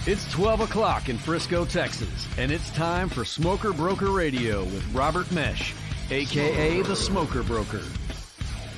It's 12 o'clock in Frisco, Texas, and it's time for Smoker Broker Radio with Robert Mesh, a.k.a. the Smoker Broker.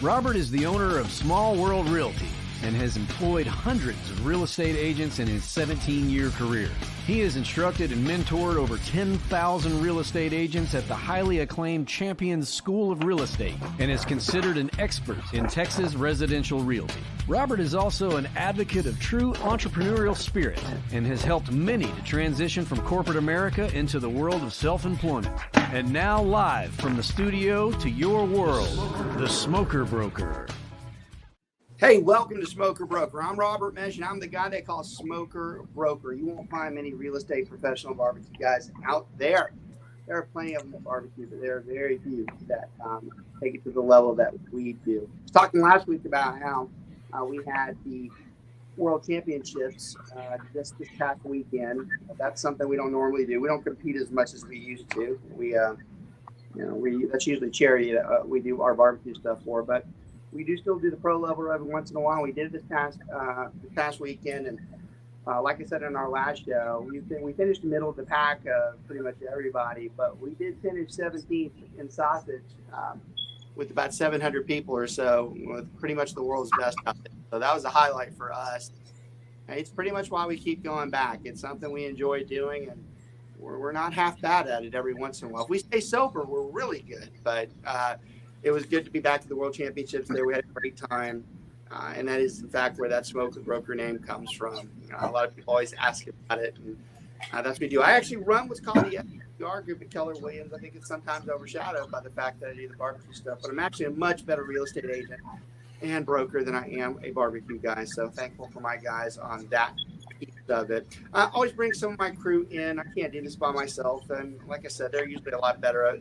Robert is the owner of Small World Realty and has employed hundreds of real estate agents in his 17-year career. He has instructed and mentored over 10,000 real estate agents at the highly acclaimed Champions School of Real Estate and is considered an expert in Texas residential realty. Robert is also an advocate of true entrepreneurial spirit and has helped many to transition from corporate America into the world of self-employment. And now live from the studio to your world, the Smoker Broker. Hey, welcome to Smoker Broker. I'm Robert Mesh, and I'm the guy they call Smoker Broker. You won't find many real estate professional barbecue guys out there. There are plenty of them at barbecue, but there are very few that take it to the level that we do. I was talking last week about how we had the World Championships just this past weekend. That's something we don't normally do. We don't compete as much as we used to. That's usually charity that we do our barbecue stuff for, but we do still do the pro level every once in a while. We did it this past weekend, and like I said in our last show, we finished the middle of the pack pretty much everybody, but we did finish 17th in sausage with about 700 people or so, with pretty much the world's best out there. So that was a highlight for us. And it's pretty much why we keep going back. It's something we enjoy doing, and we're not half bad at it every once in a while. If we stay sober, we're really good, but it was good to be back to the World Championships there. We had a great time, and that is, in fact, where that Smoker Broker name comes from. A lot of people always ask about it, and that's what we do. I actually run what's called the FDR group at Keller Williams. I think it's sometimes overshadowed by the fact that I do the barbecue stuff, but I'm actually a much better real estate agent and broker than I am a barbecue guy, so thankful for my guys on that piece of it. I always bring some of my crew in. I can't do this by myself, and like I said, they're usually a lot better at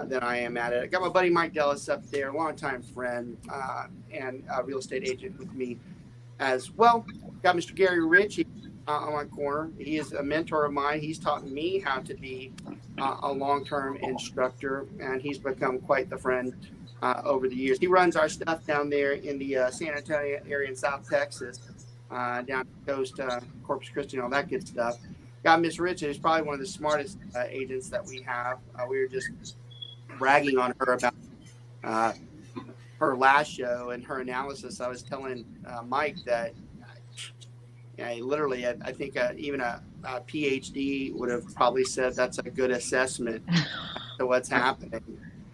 than I am at it. I got my buddy Mike Dellis up there, longtime friend and a real estate agent with me as well. Got Mr. Gary Rich on my corner. He is a mentor of mine. He's taught me how to be a long-term instructor, and he's become quite the friend over the years. He runs our stuff down there in the San Antonio area in South Texas, down the coast, Corpus Christi, and all that good stuff. Got Miss Richa, who's probably one of the smartest agents that we have. We were just bragging on her about her last show and her analysis. I was telling Mike that literally, I think even a PhD would have probably said that's a good assessment to what's happening.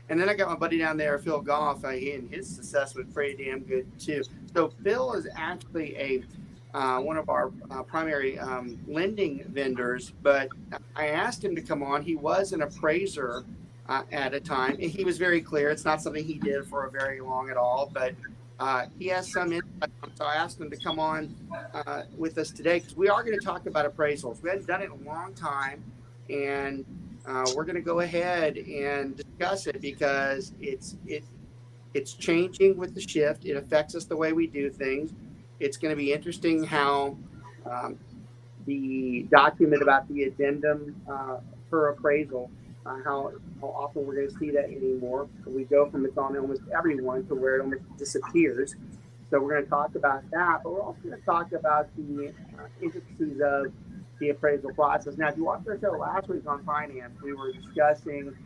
And then I got my buddy down there, Phil Goff, and his assessment pretty damn good too. So Phil is actually one of our primary lending vendors, but I asked him to come on. He was an appraiser at a time, and he was very clear. It's not something he did for a very long at all, but he has some insight. So I asked him to come on with us today because we are going to talk about appraisals. We hadn't done it in a long time, and we're going to go ahead and discuss it because it's changing with the shift. It affects us the way we do things. It's going to be interesting how the document about the addendum per appraisal, how often we're going to see that anymore. We go from it's on almost everyone to where it almost disappears. So we're going to talk about that, but we're also going to talk about the intricacies of the appraisal process. Now, if you watched our show last week on finance, we were discussing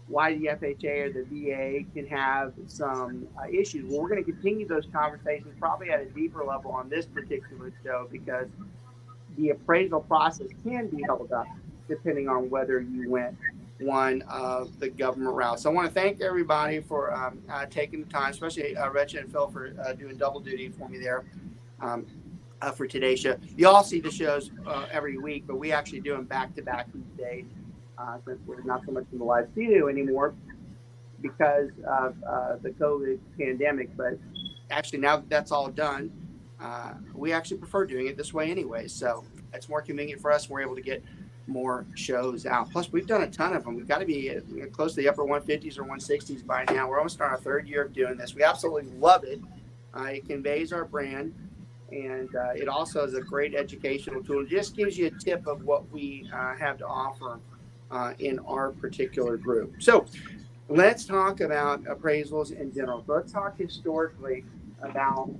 why the FHA or the VA can have some issues. Well, we're going to continue those conversations probably at a deeper level on this particular show because the appraisal process can be held up depending on whether you went one of the government routes. So I want to thank everybody for taking the time, especially Richa and Phil for doing double duty for me there for today's show. You all see the shows every week, but we actually do them back-to-back these days. Since we're not so much in the live studio anymore because of the COVID pandemic. But actually, now that that's all done, we actually prefer doing it this way anyway. So it's more convenient for us. We're able to get more shows out. Plus, we've done a ton of them. We've got to be close to the upper 150s or 160s by now. We're almost on our third year of doing this. We absolutely love it. It conveys our brand. And it also is a great educational tool. It just gives you a tip of what we have to offer in our particular group. So let's talk about appraisals in general. So let's talk historically about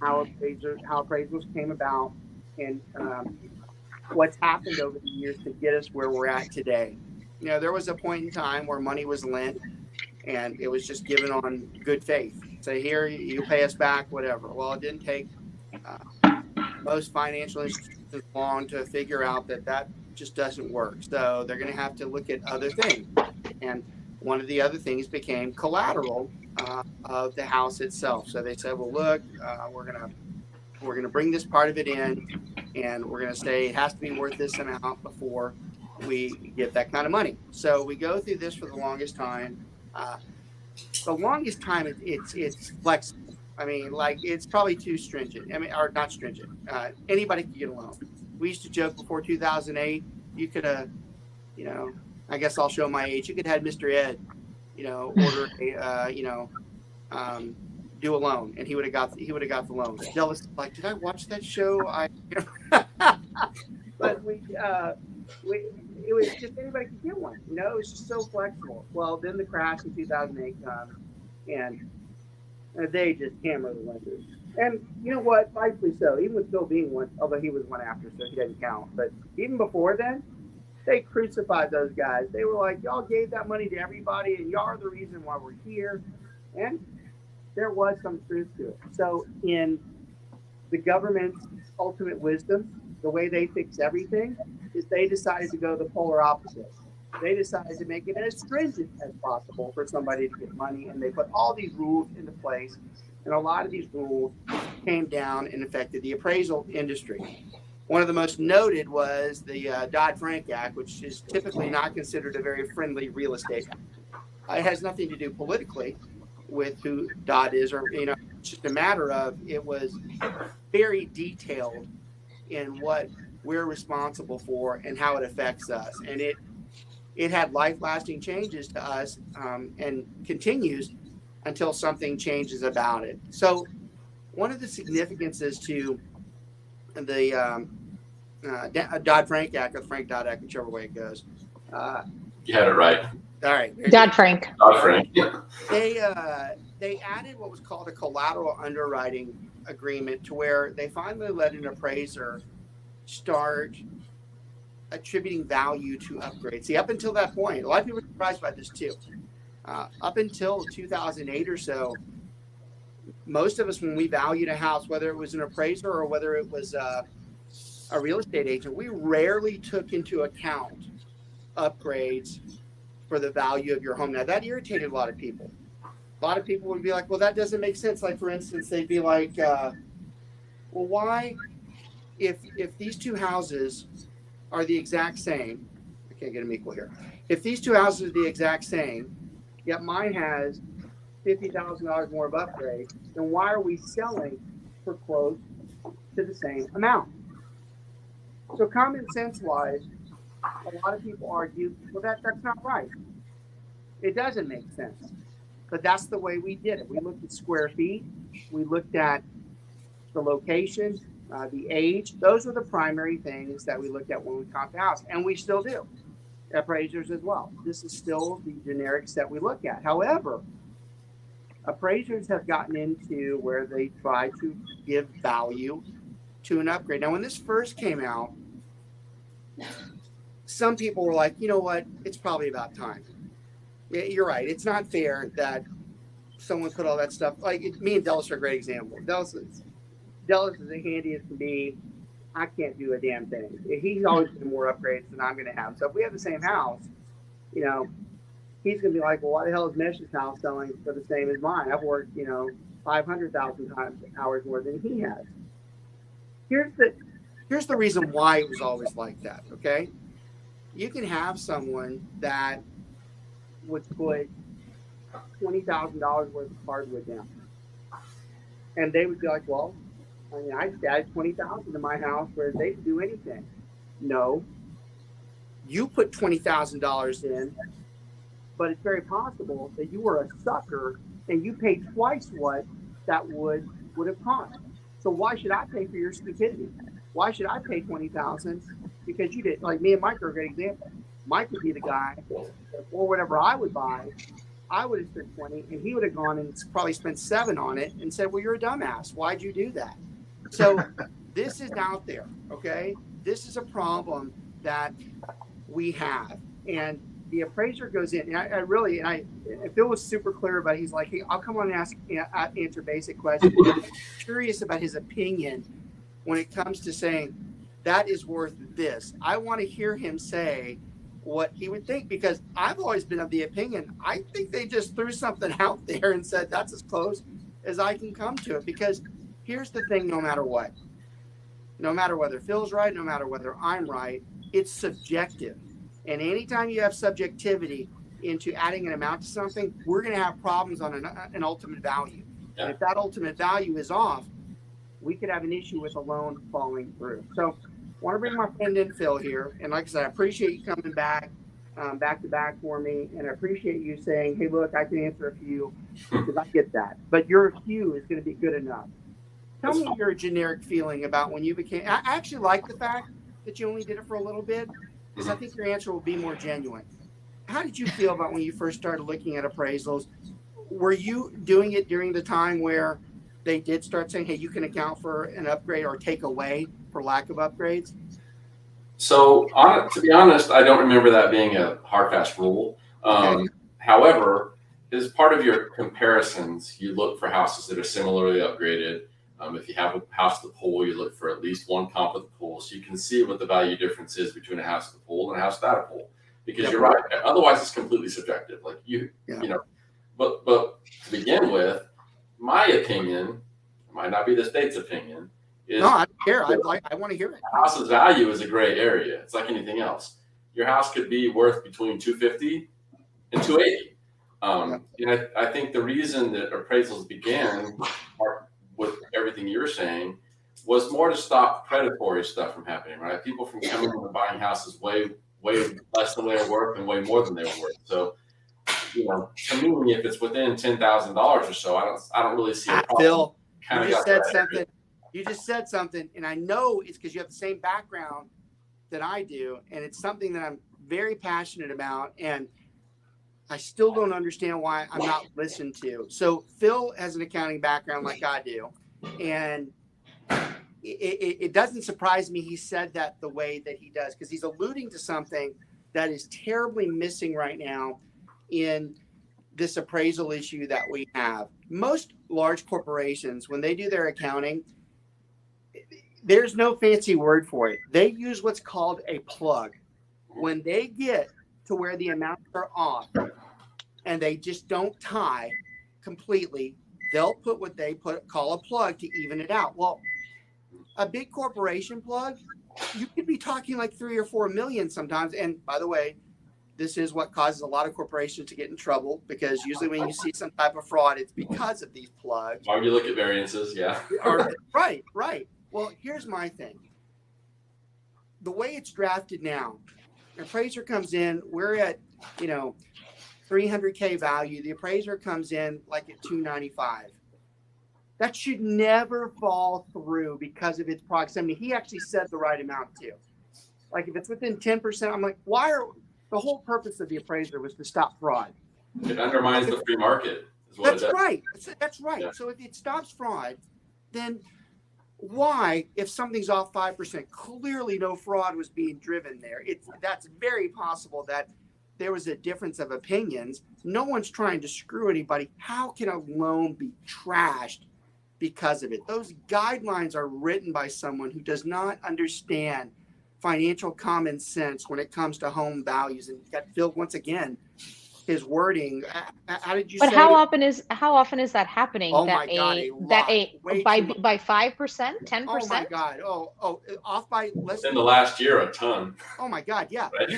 how appraisals came about and what's happened over the years to get us where we're at today. You know, there was a point in time where money was lent and it was just given on good faith. Say, here, you pay us back, whatever. Well, it didn't take most financial institutions long to figure out that that just doesn't work. So they're going to have to look at other things. And one of the other things became collateral of the house itself. So they said, well, look, we're going to bring this part of it in, and we're going to say it has to be worth this amount before we get that kind of money. So we go through this for the longest time. It's flexible. I mean, like, it's probably too stringent. I mean, or not stringent. Anybody can get a loan. We used to joke before 2008, you could have, you know, I guess I'll show my age. You could have had Mr. Ed, you know, order a, do a loan, and he would have got the loan. Still, like, did I watch that show? But it was just anybody could get one. You know, it was just so flexible. Well, then the crash in 2008 comes, and they just hammer the lenders. And you know what? Rightfully so. Even with Bill being one, although he was one after, so he doesn't count. But even before then, they crucified those guys. They were like, y'all gave that money to everybody, and y'all are the reason why we're here. And there was some truth to it. So in the government's ultimate wisdom, the way they fix everything is they decided to go the polar opposite. They decided to make it as stringent as possible for somebody to get money, and they put all these rules into place. And a lot of these rules came down and affected the appraisal industry. One of the most noted was the Dodd-Frank Act, which is typically not considered a very friendly real estate act. It has nothing to do politically with who Dodd is, or, you know, it's just a matter of it was very detailed in what we're responsible for and how it affects us. And it had life-lasting changes to us, and continues until something changes about it. So one of the significances to the Dodd-Frank Act, or the Frank-Dodd Act, whichever way it goes. You had it right. All right. Dodd-Frank. Dodd-Frank. Yeah. They added what was called a collateral underwriting agreement, to where they finally let an appraiser start attributing value to upgrades. See, up until that point, a lot of people are surprised by this too. Up until 2008 or so, most of us, when we valued a house, whether it was an appraiser or whether it was a real estate agent, we rarely took into account upgrades for the value of your home. Now, that irritated a lot of people. A lot of people would be like, well, that doesn't make sense. Like, for instance, they'd be like, well, why, if these two houses are the exact same, I can't get them equal here. If these two houses are the exact same, yet mine has $50,000 more of upgrade, then why are we selling for close to the same amount? So common sense wise, a lot of people argue, well, that's not right. It doesn't make sense. But that's the way we did it. We looked at square feet. We looked at the location, the age. Those are the primary things that we looked at when we comped the house. And we still do. Appraisers as well. This is still the generics that we look at. However, appraisers have gotten into where they try to give value to an upgrade. Now, when this first came out, some people were like, you know what, it's probably about time. Yeah, you're right. It's not fair that someone put all that stuff. Like, me and Dallas are a great example. Dallas is as handy as can be. I can't do a damn thing. He's always doing more upgrades than I'm going to have. So if we have the same house, you know, he's going to be like, well, why the hell is Mesh's house selling for the same as mine? I've worked, 500,000 hours more than he has. Here's the reason why it was always like that, okay? You can have someone that would put $20,000 worth of hardwood down. And they would be like, well, I added $20,000 to my house where they didn't do anything. No. You put $20,000 in, but it's very possible that you were a sucker and you paid twice what that would have cost. So why should I pay for your stupidity? Why should I pay $20,000 because you did? Like, me and Mike are a great example. Mike would be the guy, or whatever I would buy, I would have spent 20, and he would have gone and probably spent 7 on it and said, well, you're a dumbass. Why'd you do that? So this is out there. Okay. This is a problem that we have. And the appraiser goes in, and Phil was super clear about it. He's like, hey, I'll come on and answer basic questions. I'm curious about his opinion when it comes to saying that is worth this. I want to hear him say what he would think, because I've always been of the opinion, I think they just threw something out there and said, that's as close as I can come to it. Because here's the thing, no matter what, no matter whether Phil's right, no matter whether I'm right, it's subjective. And anytime you have subjectivity into adding an amount to something, we're going to have problems on an ultimate value. Yeah. And if that ultimate value is off, we could have an issue with a loan falling through. So I want to bring my friend in, Phil, here. And like I said, I appreciate you coming back to back for me. And I appreciate you saying, hey, look, I can answer a few, because I get that. But your few is going to be good enough. Tell me your generic feeling about when you became, I actually like the fact that you only did it for a little bit, because I think your answer will be more genuine. How did you feel about when you first started looking at appraisals? Were you doing it during the time where they did start saying, hey, you can account for an upgrade or take away for lack of upgrades? So to be honest, I don't remember that being a hard, fast rule. Okay. However, as part of your comparisons, you look for houses that are similarly upgraded. If you have a house with a pool, you look for at least one comp with a pool, so you can see what the value difference is between a house with a pool and a house without a pool. Because you're right, otherwise it's completely subjective. Like you know, but to begin with, my opinion might not be the state's opinion. No, I don't care. I want to hear it. A house's value is a gray area. It's like anything else. Your house could be worth between $250 and $280. And I think the reason that appraisals began, with everything you're saying, was more to stop predatory stuff from happening, right? People from coming and buying houses way less than they were worth and way more than they were worth. So, to me, if it's within $10,000 or so, I don't really see a problem. Phil, you just said something, and I know it's because you have the same background that I do, and it's something that I'm very passionate about, and I still don't understand why I'm not listened to. So Phil has an accounting background like I do, and it doesn't surprise me he said that the way that he does, because he's alluding to something that is terribly missing right now in this appraisal issue that we have. Most large corporations, when they do their accounting, there's no fancy word for it. They use what's called a plug. When they get to where the amounts are off and they just don't tie completely, they'll put what they call a plug to even it out. Well, a big corporation plug, you could be talking like 3 or 4 million sometimes. And by the way, this is what causes a lot of corporations to get in trouble, because usually when you see some type of fraud, it's because of these plugs. Why would you look at variances? Yeah. Right. Well, here's my thing. The way it's drafted now, an appraiser comes in, we're at, $300K value. The appraiser comes in like at $295. That should never fall through because of its proximity. He actually said the right amount too. Like if it's within 10%, I'm like, the whole purpose of the appraiser was to stop fraud. It undermines the free market. That's right. That's right. Yeah. So if it stops fraud, then why, if something's off 5%, clearly no fraud was being driven there. That's very possible that there was a difference of opinions. No one's trying to screw anybody. How can a loan be trashed because of it? Those guidelines are written by someone who does not understand financial common sense when it comes to home values. And got Phil, once again, his wording. How did you? But how often is that happening? Oh my God! By 5%, 10%. Oh my God! Oh, off by less. In the last year, a ton. Oh my God! Yeah, right?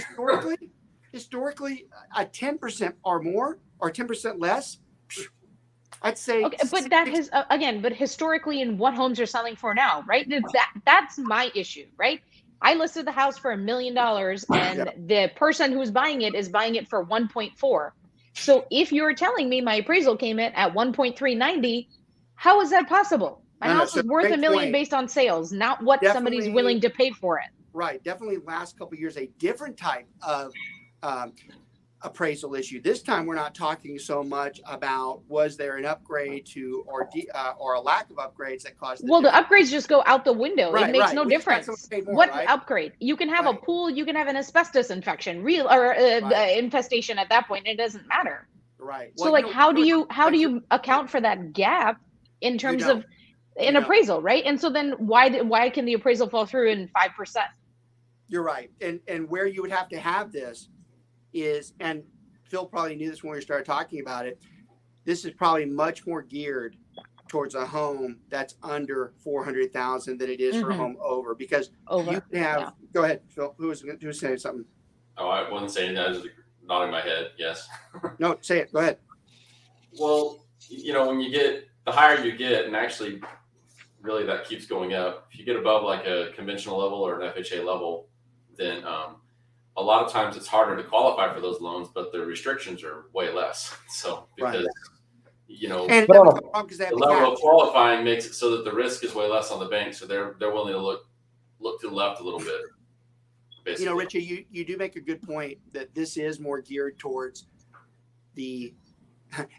historically, a 10% or more, or 10% less. I'd say. Okay, but that is but historically, in what homes are selling for now, right? That's my issue, right? I listed the house for $1 million, and the person who's buying it is buying it for 1.4. So if you're telling me my appraisal came in at 1.390, how is that possible? My house is worth $1 million based on sales, not what somebody's willing to pay for it. Right. Definitely last couple of years, a different type of appraisal issue. This time, we're not talking so much about was there an upgrade to or a lack of upgrades that caused the upgrades just go out the window. Right, it makes right. no We just got difference. someone paid more, What right? upgrade? You can have a Right. pool, you can have an asbestos infection, infestation at that point. It doesn't matter. Right. So like, how do you account for that gap in terms of an appraisal, right? And so then why can the appraisal fall through in 5%? You're right. And where you would have to have this is, and Phil probably knew this when we started talking about it, this is probably much more geared towards a home that's under 400,000 than it is for a home over, because you can have, go ahead, Phil, who was saying something? Oh, I wasn't saying that. I was just nodding my head. Yes. No, say it. Go ahead. Well, when you get, the higher you get, and actually really that keeps going up. If you get above like a conventional level or an FHA level, then a lot of times it's harder to qualify for those loans, but the restrictions are way less. So because and the level of qualifying makes it so that the risk is way less on the bank, so they're willing to look to the left a little bit. Basically. Richa, you do make a good point that this is more geared towards the.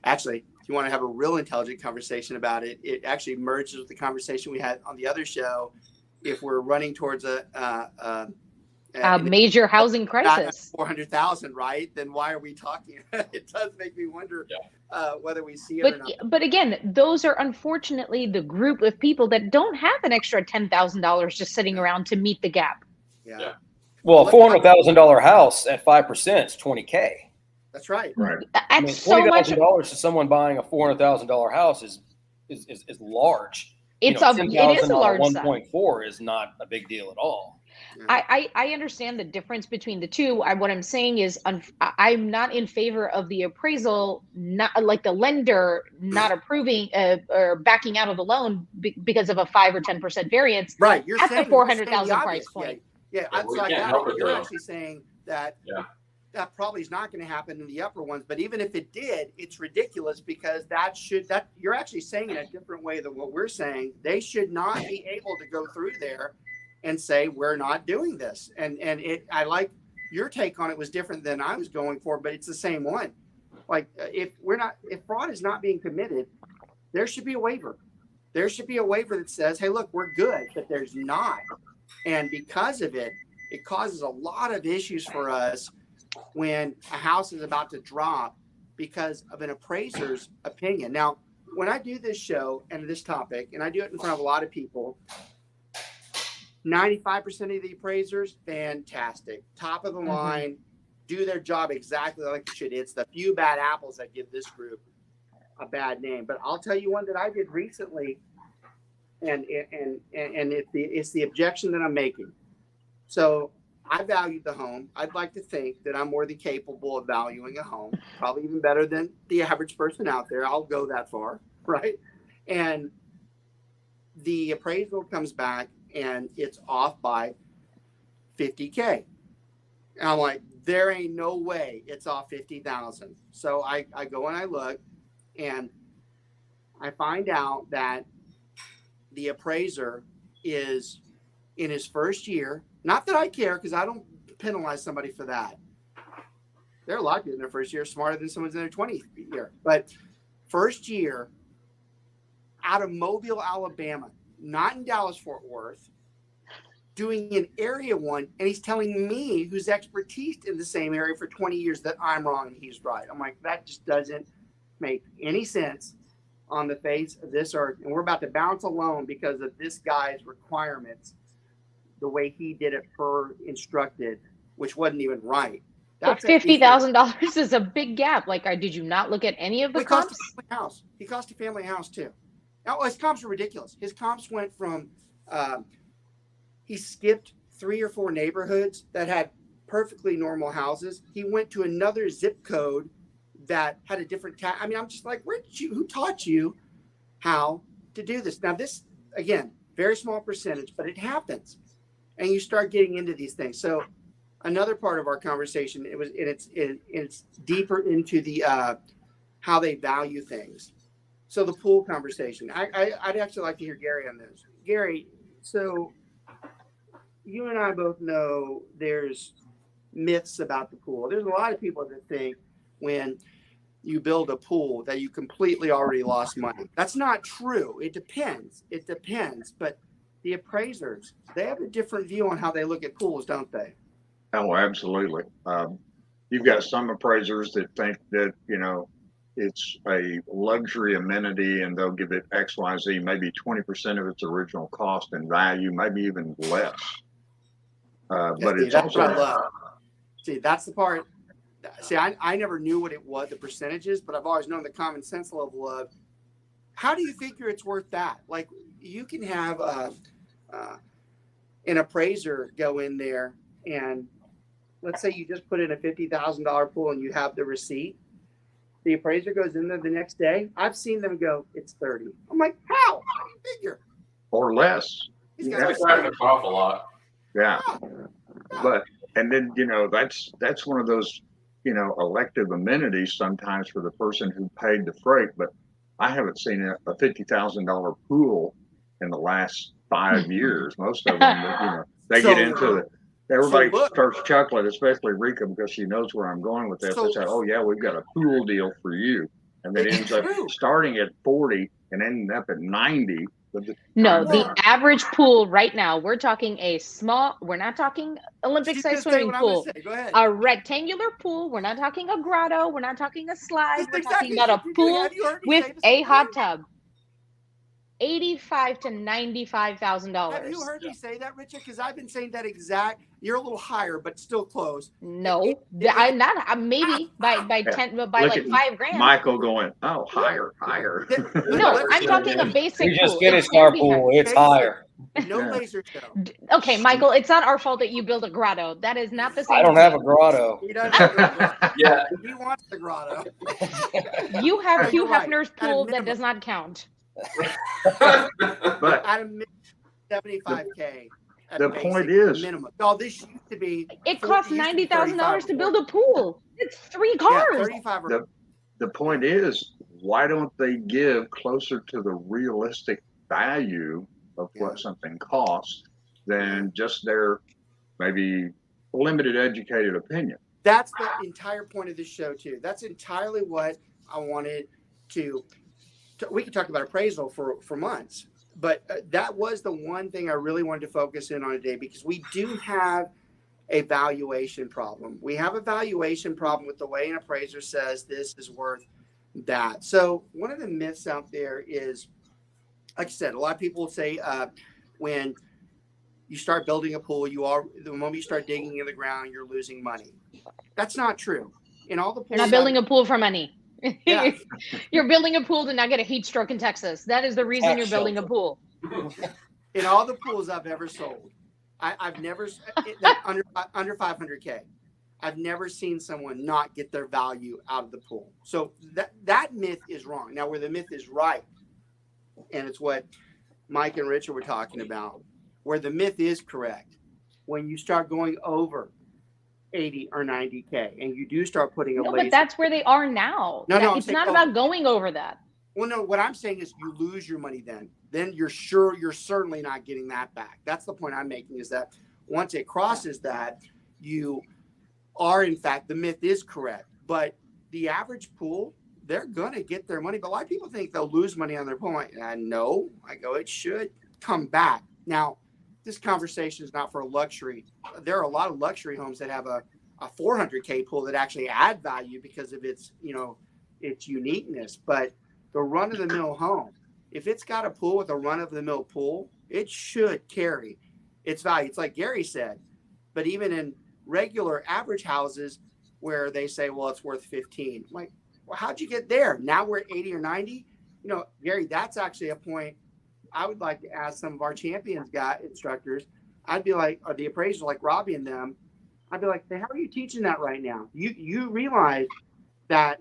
Actually, if you want to have a real intelligent conversation about it, it actually merges with the conversation we had on the other show. If we're running towards a major housing crisis, 400,000, right? Then why are we talking? It does make me wonder whether we see it or not. But again, those are unfortunately the group of people that don't have an extra $10,000 just sitting around to meet the gap. Yeah. Well, a $400,000 house at 5% is $20K. That's right. Right. That's so much. $20,000 to someone buying a $400,000 house is large. It is a large sum. 1.4 is not a big deal at all. I understand the difference between the two. What I'm saying is I'm not in favor of the appraisal, not like the lender not approving or backing out of the loan because of a 5 or 10% variance. Right. You're at saying the 400,000 price point. Yeah. Well, I got it. You're actually saying that that probably is not going to happen in the upper ones, but even if it did, it's ridiculous because that you're actually saying in a different way than what we're saying. They should not be able to go through there and say we're not doing this. And I like your take on it was different than I was going for, but it's the same one. Like if fraud is not being committed, there should be a waiver. There should be a waiver that says, hey, look, we're good, but there's not. And because of it, it causes a lot of issues for us when a house is about to drop because of an appraiser's opinion. Now, when I do this show and this topic, and I do it in front of a lot of people, 95% of the appraisers, fantastic. Top of the line, do their job exactly like they should. It's the few bad apples that give this group a bad name. But I'll tell you one that I did recently, and it's the objection that I'm making. So I valued the home. I'd like to think that I'm more than capable of valuing a home, probably even better than the average person out there. I'll go that far, right? And the appraisal comes back and it's off by $50K. And I'm like, there ain't no way it's off 50,000. So I go and I look and I find out that the appraiser is in his first year. Not that I care, because I don't penalize somebody for that. They're a lot of people in their first year smarter than someone's in their 20th year. But first year, out of Mobile, Alabama, not in Dallas-Fort Worth, doing an area one, and he's telling me, who's expertise in the same area for 20 years, that I'm wrong and he's right. I'm like, that just doesn't make any sense on the face of this earth. And we're about to bounce a loan because of this guy's requirements, the way he did it per instructed, which wasn't even right. That's $50,000 is a big gap. Like, did you not look at any of the comps? He cost a family house too. Now, his comps are ridiculous. His comps went from, he skipped 3 or 4 neighborhoods that had perfectly normal houses. He went to another zip code that had a different tax. I mean, I'm just like, who taught you how to do this? Now, this, again, very small percentage, but it happens. And you start getting into these things. So another part of our conversation, it's deeper into the how they value things. So the pool conversation, I'd actually like to hear Gary on this. Gary, so you and I both know there's myths about the pool. There's a lot of people that think when you build a pool that you completely already lost money. That's not true. It depends. But the appraisers, they have a different view on how they look at pools, don't they? Oh, absolutely. You've got some appraisers that think that, it's a luxury amenity and they'll give it X, Y, Z, maybe 20% of its original cost and value, maybe even less. But it's that's also, what I love. See, that's the part. See, I never knew what it was, the percentages, but I've always known the common sense level of how do you figure it's worth that? Like you can have an appraiser go in there and let's say you just put in a $50,000 pool and you have the receipt. The appraiser goes in there the next day. I've seen them go, it's 30. I'm like, how? How do you figure? or less. He's It's got driving the cough a lot. Yeah. But, and then, that's one of those, elective amenities sometimes for the person who paid the freight. But I haven't seen a $50,000 pool in the last 5 years. Most of them, they get into it. Everybody starts chuckling, especially Richa, because she knows where I'm going with this. They say, oh, yeah, we've got a pool deal for you. And it ends up starting at 40 and ending up at 90. No, the average pool right now, we're talking we're not talking Olympic-sized swimming pool. Go ahead. A rectangular pool. We're not talking a grotto. We're not talking a slide. We're talking about a pool with a hot tub. $85,000 to $95,000. Have you heard me say that, Richa? Because I've been saying that exact. You're a little higher, but still close. No, I'm not. Maybe by 10, by like $5,000. Michael going, oh, higher. No, I'm talking a basic We just pool. finished our pool. It's higher. No laser show. Okay, Michael, it's not our fault that you build a grotto. That is not the same. I don't have a grotto. He doesn't have a grotto. Yeah. He wants the grotto. You have Hugh Right. Hefner's At a pool that minimum. does not count. But At a minimum, $75K. at the basic point is- minimum. No, this used to be. It costs $90,000 to build a pool. It's 3 Yeah, cars. 35 or the point is, why don't they give closer to the realistic value of what something costs than just their maybe limited educated opinion? That's the entire point of this show too. That's entirely what I wanted to we could talk about appraisal for months, but that was the one thing I really wanted to focus in on today, because we do have a valuation problem. We have a valuation problem with the way an appraiser says this is worth that. So one of the myths out there is, like I said, a lot of people say when you start building a pool, the moment you start digging in the ground, you're losing money. That's not true. In all the pools, You're not building a pool for money. Yeah. You're building a pool to not get a heat stroke in Texas. That is the reason you're building a pool. In all the pools I've ever sold, I've never under 500K. I've never seen someone not get their value out of the pool. So that myth is wrong. Now, where the myth is right, and it's what Mike and Richa were talking about, where the myth is correct, when you start going over 80 or 90K and you do start putting a laser. But that's where they are now. No, it's not about going over that. Well, no, what I'm saying is you lose your money then you're certainly not getting that back. That's the point I'm making, is that once it crosses that, you are, in fact, the myth is correct. But the average pool, they're going to get their money. But a lot of people think they'll lose money on their pool. I'm like, no. I go, it should come back. Now, this conversation is not for a luxury. There are a lot of luxury homes that have a 400K pool that actually add value because of its uniqueness. But the run-of-the-mill home, if it's got a pool with a run-of-the-mill pool, it should carry its value. It's like Gary said. But even in regular average houses where they say, well, it's worth 15. I'm like, well, how'd you get there? Now we're at 80 or 90. Gary, that's actually a point I would like to ask some of our champions instructors. I'd be like, or the appraisers like Robbie and them, I'd be like, hey, how are you teaching that right now? You realize that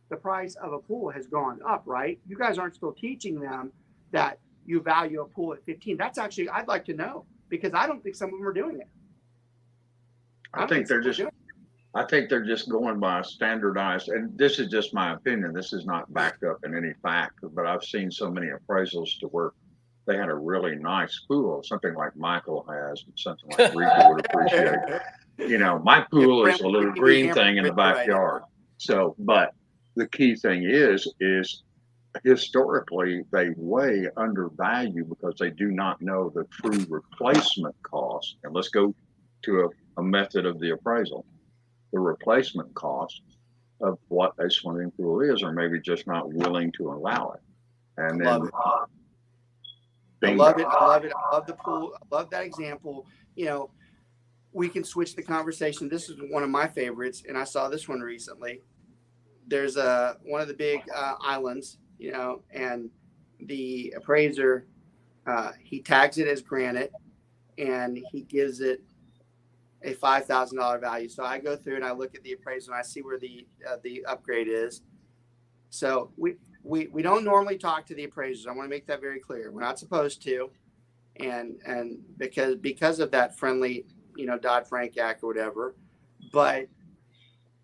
the price of a pool has gone up, right? You guys aren't still teaching them that you value a pool at 15. That's actually, I'd like to know, because I don't think some of them are doing it. I think they're just going by standardized, and this is just my opinion. This is not backed up in any fact, but I've seen so many appraisals to where they had a really nice pool, something like Michael has, something like Richa would appreciate. You know, my pool is a little green thing in the Right backyard. So, but the key thing is historically they way undervalue because they do not know the true replacement cost. And let's go to a method of the appraisal. The replacement cost of what a swimming pool is, or maybe just not willing to allow it. And I love then it. I love it. I love it. I love the pool. I love that example. You know, we can switch the conversation. This is one of my favorites, and I saw this one recently. There's one of the big islands, you know, and the appraiser, he tags it as granite, and he gives it a $5,000 value. So I go through and I look at the appraisal and I see where the upgrade is. So we don't normally talk to the appraisers. I want to make that very clear. We're not supposed to, and because of that friendly, you know, Dodd-Frank Act or whatever. But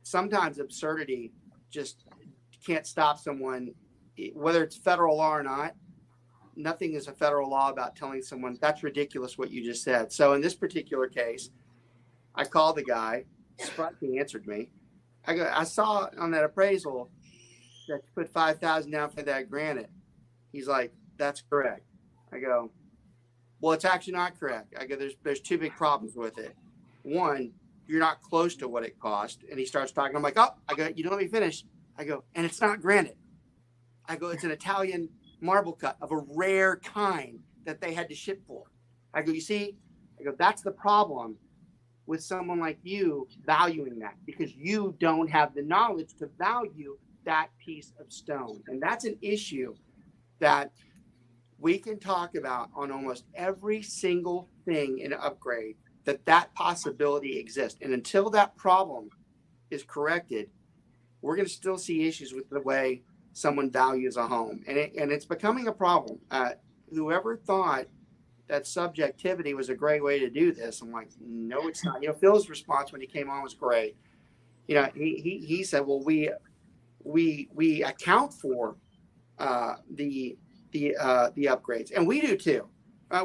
sometimes absurdity just can't stop someone, whether it's federal law or not. Nothing is a federal law about telling someone that's ridiculous what you just said. So in this particular case, I called the guy. Surprised he answered me. I saw on that appraisal that you put $5,000 down for that granite. He's like, that's correct. I go, well, it's actually not correct. I go, there's two big problems with it. One, you're not close to what it cost. And he starts talking. I'm like, oh, I go, you don't let me finish. I go, and it's not granite. I go, it's an Italian marble cut of a rare kind that they had to ship for. I go, you see? I go, that's the problem with someone like you valuing that, because you don't have the knowledge to value that piece of stone. And that's an issue that we can talk about on almost every single thing in an upgrade, that possibility exists. And until that problem is corrected, we're going to still see issues with the way someone values a home. And it's becoming a problem. Whoever thought that subjectivity was a great way to do this, I'm like, no, it's not. You know, Phil's response when he came on was great. You know, he said, well, we account for the upgrades, and we do too.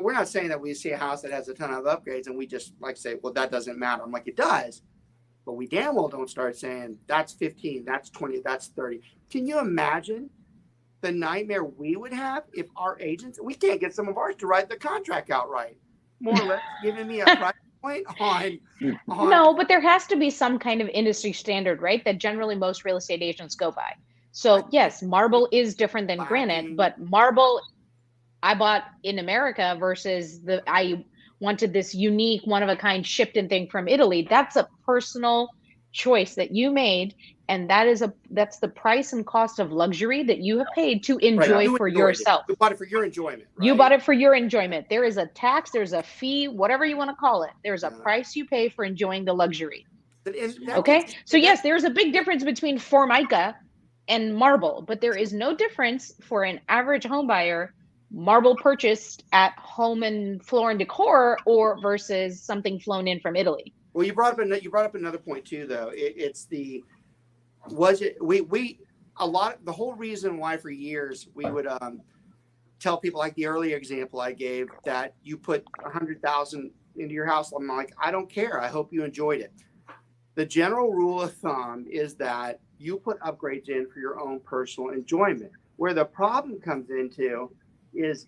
We're not saying that we see a house that has a ton of upgrades and we just like say, well, that doesn't matter. I'm like, it does, but we damn well don't start saying that's 15, that's 20, that's 30. Can you imagine the nightmare we would have if our agents, we can't get some of ours to write the contract outright, more or less giving me a price point on No, but there has to be some kind of industry standard, right? That generally most real estate agents go by. So yes, marble is different than granite, but marble I bought in America versus I wanted this unique one of a kind shipped in thing from Italy. That's a personal choice that you made, and that's the price and cost of luxury that you have paid to enjoy for yourself. You bought it for your enjoyment, right? You bought it for your enjoyment. There is a tax, there's a fee, whatever you want to call it. There's a price you pay for enjoying the luxury. Okay? So yes, there's a big difference between Formica and marble, but there is no difference for an average home buyer, marble purchased at Home and Floor and Decor or versus something flown in from Italy. Well, you brought up another point too, though. The whole reason why for years we would tell people, like the earlier example I gave, that you put $100,000 into your house. I'm like, I don't care. I hope you enjoyed it. The general rule of thumb is that you put upgrades in for your own personal enjoyment. Where the problem comes into is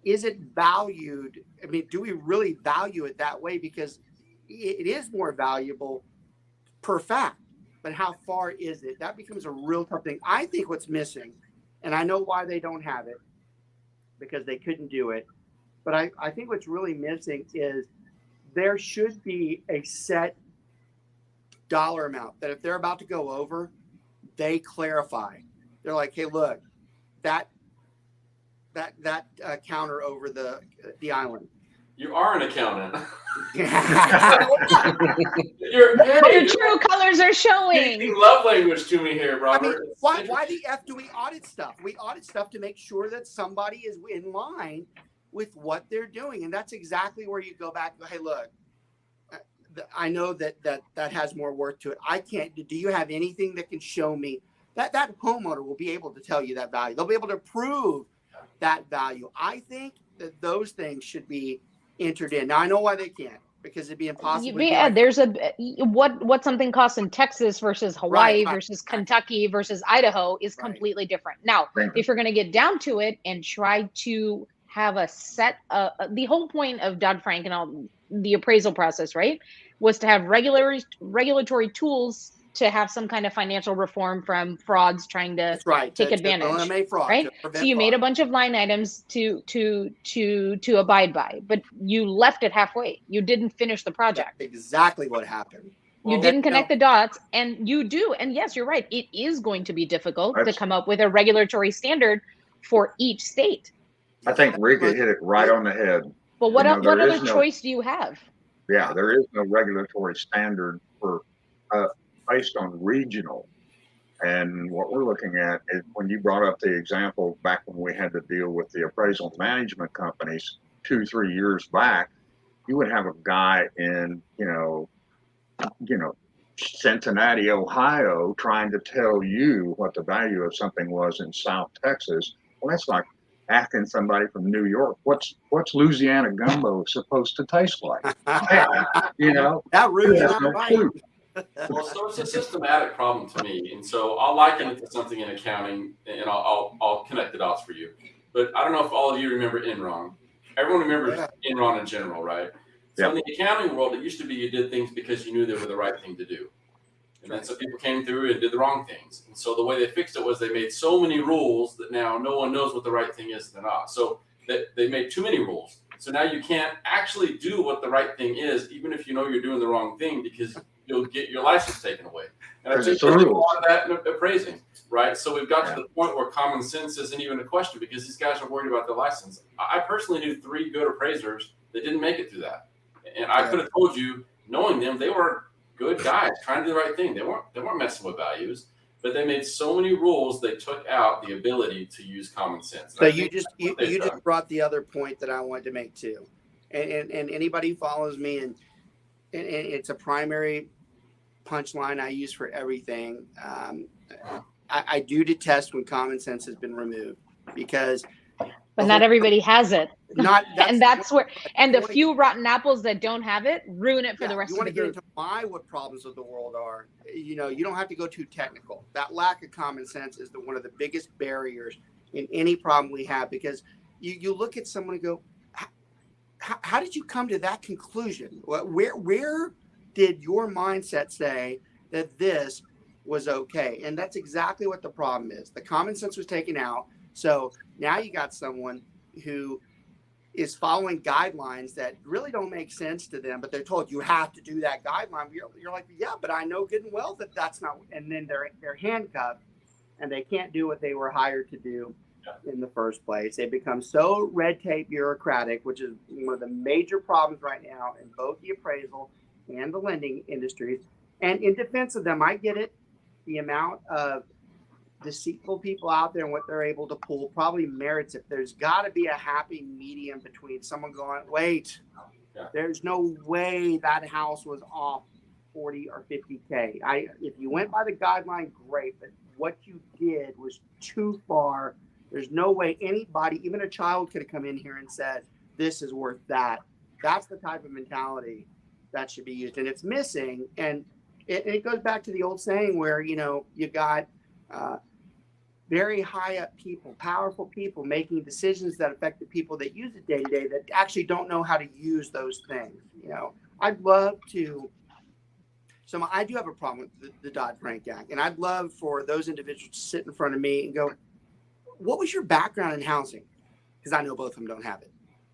it valued? I mean, do we really value it that way? Because it is more valuable per fact, but how far is it? That becomes a real tough thing. I think what's missing, and I know why they don't have it, because they couldn't do it, but I think what's really missing is there should be a set dollar amount that if they're about to go over, they clarify. They're like, hey, look, that counter over the island. You are an accountant. Your true colors are showing. Using love language to me here, Robert. I mean, why the F do we audit stuff? We audit stuff to make sure that somebody is in line with what they're doing. And that's exactly where you go back and go, hey, look, I know that has more work to it. I can't. Do you have anything that can show me that homeowner will be able to tell you that value? They'll be able to prove that value. I think that those things should be entered in. Now, I know why they can't. because it'd be impossible. Yeah, there's what something costs in Texas versus Hawaii Right. versus Kentucky versus Idaho is Right. completely different. Now, Thank if you're going to get down to it and try to have a set, the whole point of Dodd-Frank and all the appraisal process, right, was to have regulatory tools to have some kind of financial reform from frauds trying to That's right. take To advantage, eliminate fraud, right? to So prevent you made fraud. a bunch of line items to abide by, but you left it halfway. You didn't finish the project. That's exactly what happened. You didn't connect the dots, and you do. And yes, you're right. It is going to be difficult to come up with a regulatory standard for each state. I think Richa hit it right on the head. But what other choice do you have? Yeah, there is no regulatory standard for based on regional. And what we're looking at is when you brought up the example back when we had to deal with the appraisal management companies 2-3 years back, you would have a guy in, Cincinnati, Ohio, trying to tell you what the value of something was in South Texas. Well, that's like asking somebody from New York, what's Louisiana gumbo supposed to taste like? That really has not no right. clue. Well, so it's a systematic problem to me, and so I'll liken it to something in accounting, and I'll connect the dots for you. But I don't know if all of you remember Enron. Everyone remembers Enron in general, right? So in the accounting world, it used to be you did things because you knew they were the right thing to do, and then some people came through and did the wrong things. And so the way they fixed it was they made so many rules that now no one knows what the right thing is and not. So they made too many rules. So now you can't actually do what the right thing is, even if you know you're doing the wrong thing, because you'll get your license taken away. And I think there's a lot of that in appraising, right? So we've got to the point where common sense isn't even a question because these guys are worried about their license. I personally knew 3 good appraisers that didn't make it through that. And I could have told you, knowing them, they were good guys trying to do the right thing. They weren't messing with values, but they made so many rules they took out the ability to use common sense. So you just brought the other point that I wanted to make too, and anybody who follows me and it's a primary punchline I use for everything. I do detest when common sense has been removed because. But not everybody has it. That's where the few rotten apples that don't have it ruin it for the rest of the group. You want to get into what problems of the world are. You don't have to go too technical. That lack of common sense is one of the biggest barriers in any problem we have because you look at someone and go, how did you come to that conclusion? Where did your mindset say that this was okay? And that's exactly what the problem is. The common sense was taken out. So now you got someone who is following guidelines that really don't make sense to them, but they're told you have to do that guideline. You're like, yeah, but I know good and well that that's not. And then they're handcuffed, and they can't do what they were hired to do in the first place. They become so red tape bureaucratic, which is one of the major problems right now in both the appraisal and the lending industries. And in defense of them, I get it. The amount of deceitful people out there and what they're able to pull probably merits it. There's got to be a happy medium between someone going, wait, there's no way that house was off 40 or 50K. If you went by the guideline, great, but what you did was too far. There's no way anybody, even a child, could have come in here and said, this is worth that. That's the type of mentality that should be used, and it's missing. And it goes back to the old saying where, you got very high up people, powerful people making decisions that affect the people that use it day to day that actually don't know how to use those things. I'd love to. So I do have a problem with the Dodd-Frank Act, and I'd love for those individuals to sit in front of me and go, what was your background in housing? Because I know both of them don't have it,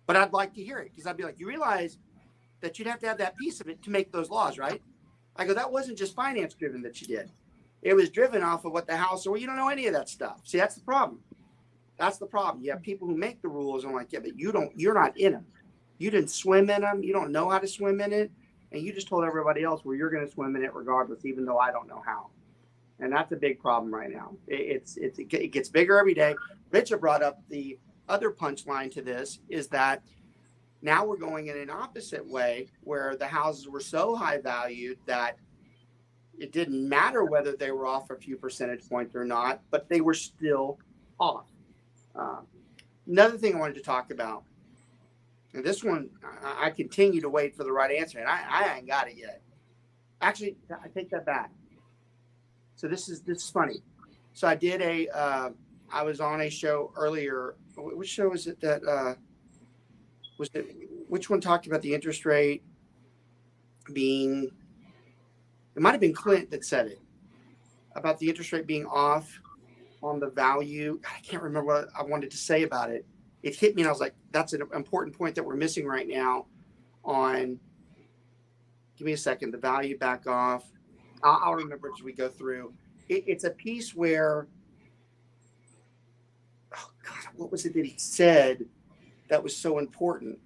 but I'd like to hear it because I'd be like, you realize that you'd have to have that piece of it to make those laws, right? I go, that wasn't just finance driven that you did. It was driven off of what the house, or you don't know any of that stuff. See, that's the problem. That's the problem. You have people who make the rules and like, yeah, but you're not in them. You didn't swim in them. You don't know how to swim in it. And you just told everybody else where you're going to swim in it regardless, even though I don't know how. And that's a big problem right now. It gets bigger every day. Richa brought up the other punchline to this is that now we're going in an opposite way where the houses were so high valued that it didn't matter whether they were off a few percentage points or not, but they were still off. Another thing I wanted to talk about And this one, I continue to wait for the right answer, and I ain't got it yet. Actually, I take that back. So this is funny. So I did I was on a show earlier. Which show was it that was it? Which one talked about the interest rate being? It might have been Clint that said it about the interest rate being off on the value. I can't remember what I wanted to say about it. It hit me, and I was like, "That's an important point that we're missing right now." On, give me a second. The value back off. I'll remember as we go through. It's a piece where, oh God, what was it that he said that was so important?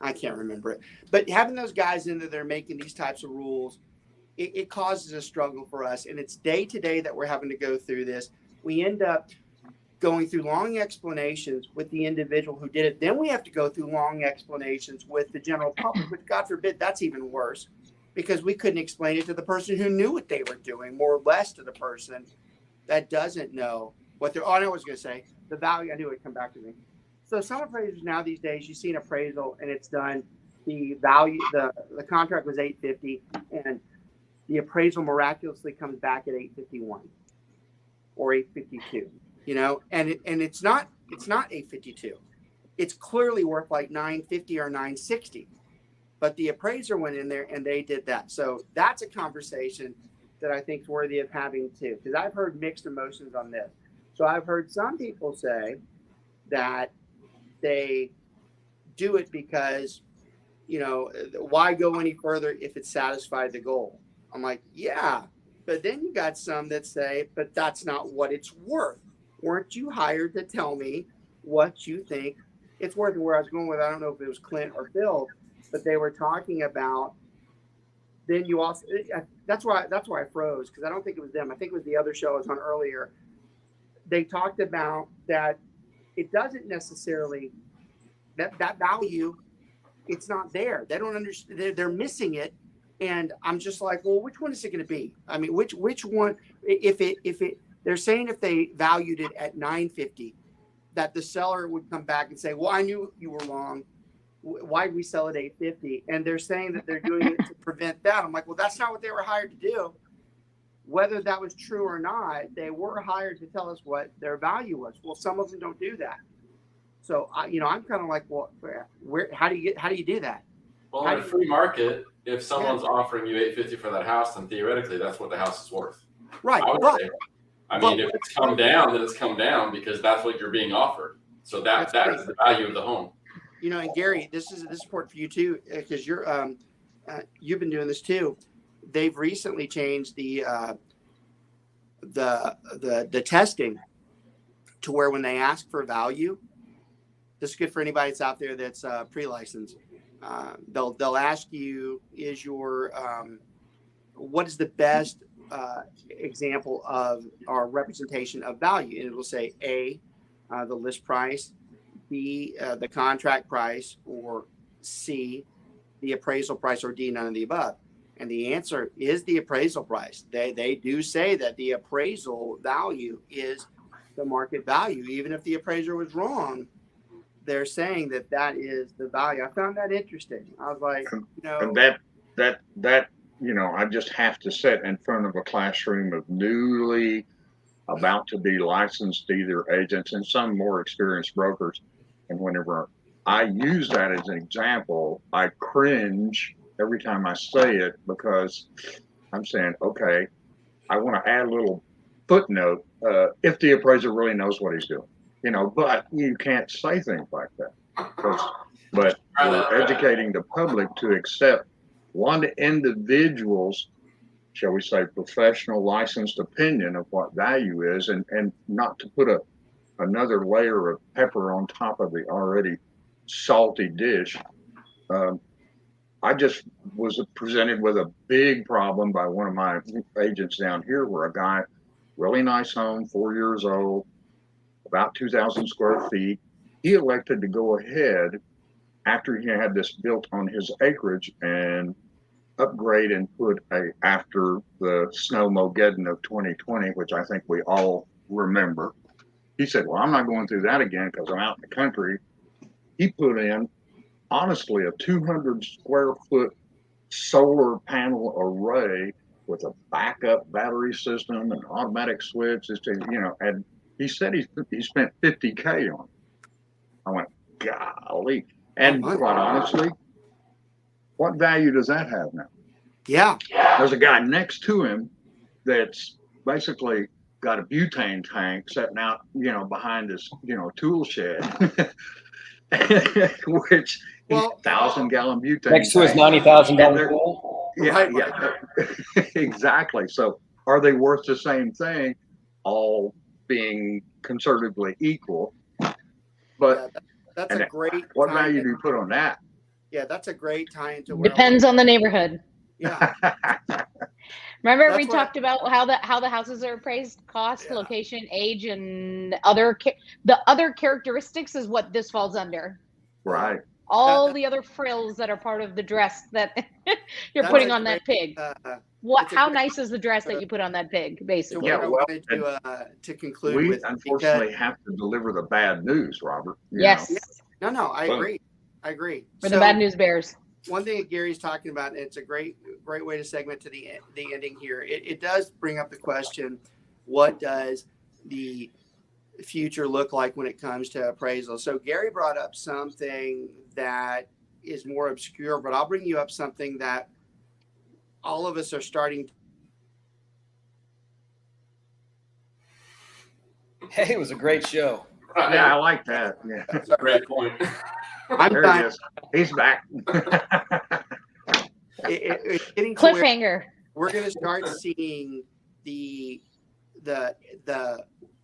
I can't remember it. But having those guys in there making these types of rules, it causes a struggle for us. And it's day to day that we're having to go through this. We end up going through long explanations with the individual who did it. Then we have to go through long explanations with the general public, which God forbid, that's even worse, because we couldn't explain it to the person who knew what they were doing, more or less to the person that doesn't know what they're, oh, I know what I was going to say. The value, I knew it would come back to me. So some appraisers now these days, you see an appraisal and it's done, the value, the contract was $850 and the appraisal miraculously comes back at $851 or $852, you know, and it's not $852. It's clearly worth like $950 or $960. But the appraiser went in there and they did that. So that's a conversation that I think is worthy of having too, because I've heard mixed emotions on this. So I've heard some people say that they do it because, you know, why go any further if it satisfied the goal? I'm like, yeah, but then you got some that say, but that's not what it's worth. Weren't you hired to tell me what you think it's worth? And where I was going with, I don't know if it was Clint or Phil, but they were talking about, then you also, that's why I froze, because I don't think it was them. I think it was the other show I was on earlier. They talked about that it doesn't necessarily, that value, it's not there. They don't understand, they're missing it. And I'm just like, well, which one is it going to be? I mean, which one, if they're saying if they valued it at $950, that the seller would come back and say, well, I knew you were wrong. Why did we sell at $850? And they're saying that they're doing it to prevent that. I'm like, well, that's not what they were hired to do. Whether that was true or not, they were hired to tell us what their value was. Well, some of them don't do that. So I'm kind of like, well, how do you do that? Well, in a free market, if someone's offering you $850 for that house, then theoretically that's what the house is worth. Right. I would say. I mean, if it's come down, then it's come down because that's what you're being offered. So that is the value of the home. You know, and Gary, this is important for you too, because you've been doing this too. They've recently changed the testing to where when they ask for value, this is good for anybody that's out there that's pre-licensed. They'll ask you, is your what is the best example of our representation of value? And it will say A, the list price, B, the contract price, or C, the appraisal price, or D, none of the above. And the answer is the appraisal price. They do say that the appraisal value is the market value. Even if the appraiser was wrong, they're saying that is the value. I found that interesting. I was like, and that I just have to sit in front of a classroom of newly about to be licensed either agents and some more experienced brokers. And whenever I use that as an example, I cringe every time I say it, because I'm saying, okay, I want to add a little footnote, if the appraiser really knows what he's doing, but you can't say things like that. But we're educating the public to accept one individual's, shall we say, professional licensed opinion of what value is, and not to put another layer of pepper on top of the already salty dish. I just was presented with a big problem by one of my agents down here, where a guy, really nice home, 4 years old, about 2,000 square feet. He elected to go ahead after he had this built on his acreage and upgrade and put after the snowmogeddon of 2020, which I think we all remember. He said, well, I'm not going through that again because I'm out in the country. He put in honestly, a 200 square foot solar panel array with a backup battery system and automatic switch, and he said he spent 50K on it. I went, golly. And quite honestly, what value does that have now? Yeah. There's a guy next to him that's basically got a butane tank sitting out, behind his, tool shed, which 1,000-gallon butane Next to his tank. $90,000 pool. Yeah, exactly. So are they worth the same thing, all being conservatively equal? But that's a great. What value do you put on that? Yeah, that's a great tie into. Depends on the neighborhood. Yeah. Remember we talked about how the houses are appraised: cost, location, age, and the other characteristics is what this falls under. Right. All the other frills that are part of the dress that you're putting on that pig. How nice is the dress that you put on that pig, basically? Yeah, well, to conclude, we unfortunately have to deliver the bad news, Robert. Yes. No, I agree. For the bad news bears. One thing that Gary's talking about, and it's a great way to segment to the ending here. It does bring up the question: what does the future look like when it comes to appraisal? So Gary brought up something that is more obscure, but I'll bring you up something that all of us are starting. Hey, it was a great show. Yeah, I like that. Yeah, that's a great point. There he is. He's back. It's getting to cliffhanger. We're going to start seeing the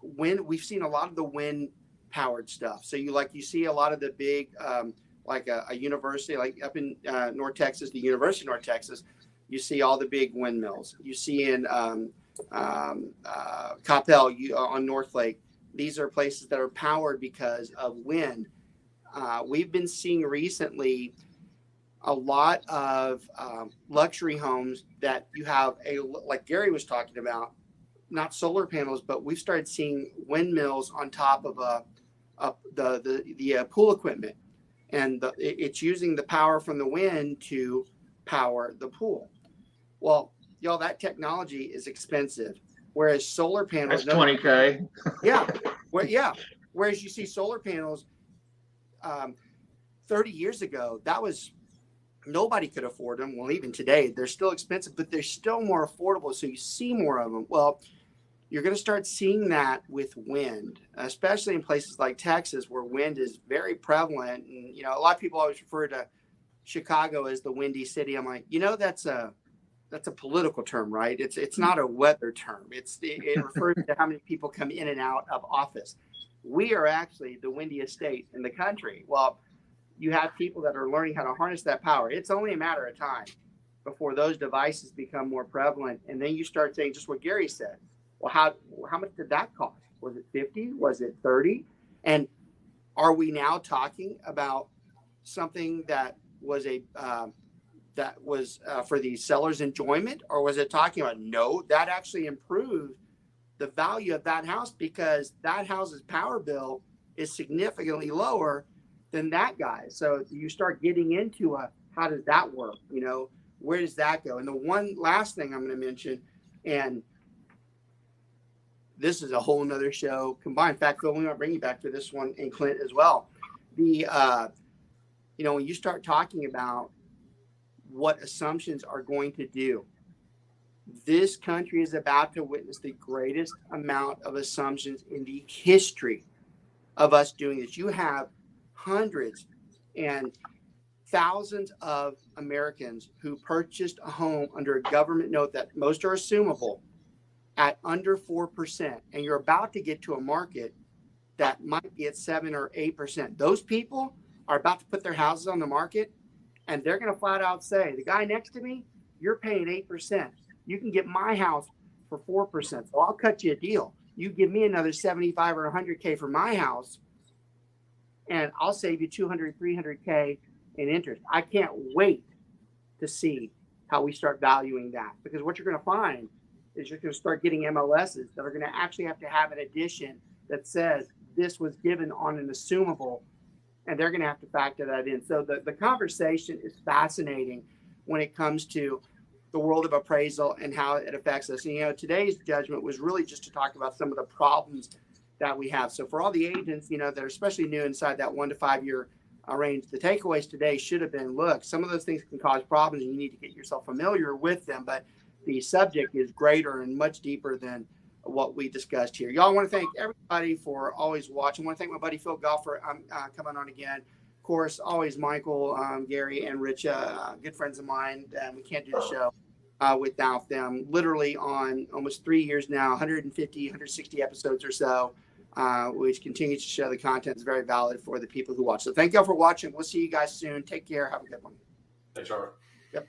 wind. We've seen a lot of the wind powered stuff. So you see a lot of the big, like a university, like up in North Texas, the University of North Texas. You see all the big windmills. You see in Coppell, on North Lake. These are places that are powered because of wind. We've been seeing recently a lot of luxury homes that you have like Gary was talking about, not solar panels, but we've started seeing windmills on top of the pool equipment, and it's using the power from the wind to power the pool. Well, y'all, that technology is expensive, whereas solar panels. That's $20K. Yeah, Whereas you see solar panels. 30 years ago, nobody could afford them. Well, even today, they're still expensive, but they're still more affordable. So you see more of them. Well, you're going to start seeing that with wind, especially in places like Texas, where wind is very prevalent. And, a lot of people always refer to Chicago as the windy city. I'm like, that's a political term, right? It's not a weather term. It refers to how many people come in and out of office. We are actually the windiest state in the country. Well, you have people that are learning how to harness that power. It's only a matter of time before those devices become more prevalent. And then you start saying just what Gary said. Well, how much did that cost? Was it 50? Was it 30? And are we now talking about something that was for the seller's enjoyment, or was it talking about, no, that actually improved the value of that house because that house's power bill is significantly lower than that guy? So you start getting into how does that work? Where does that go? And the one last thing I'm going to mention, and this is a whole nother show combined. In fact, Phil, we might bring you back to this one, and Clint as well. When you start talking about what assumptions are going to do, this country is about to witness the greatest amount of assumptions in the history of us doing this. You have hundreds and thousands of Americans who purchased a home under a government note that most are assumable at under 4%. And you're about to get to a market that might be at 7 or 8%. Those people are about to put their houses on the market, and they're going to flat out say, the guy next to me, you're paying 8%. You can get my house for 4%. So I'll cut you a deal. You give me another 75 or 100K for my house, and I'll save you 200, 300K in interest. I can't wait to see how we start valuing that, because what you're going to find is you're going to start getting MLSs that are going to actually have to have an addition that says this was given on an assumable and they're going to have to factor that in. So the conversation is fascinating when it comes to the world of appraisal and how it affects us. And, today's judgment was really just to talk about some of the problems that we have. So for all the agents, that are especially new inside that 1 to 5 year range, the takeaways today should have been, look, some of those things can cause problems and you need to get yourself familiar with them. But the subject is greater and much deeper than what we discussed here. Y'all, I want to thank everybody for always watching. I want to thank my buddy Phil Golfer coming on again. Of course, always Michael, Gary, and Richa, good friends of mine. We can't do the show without them. Literally on almost 3 years now, 150, 160 episodes or so, which continues to show the content is very valid for the people who watch. So thank y'all for watching. We'll see you guys soon. Take care. Have a good one. Thanks, Robert. Yep.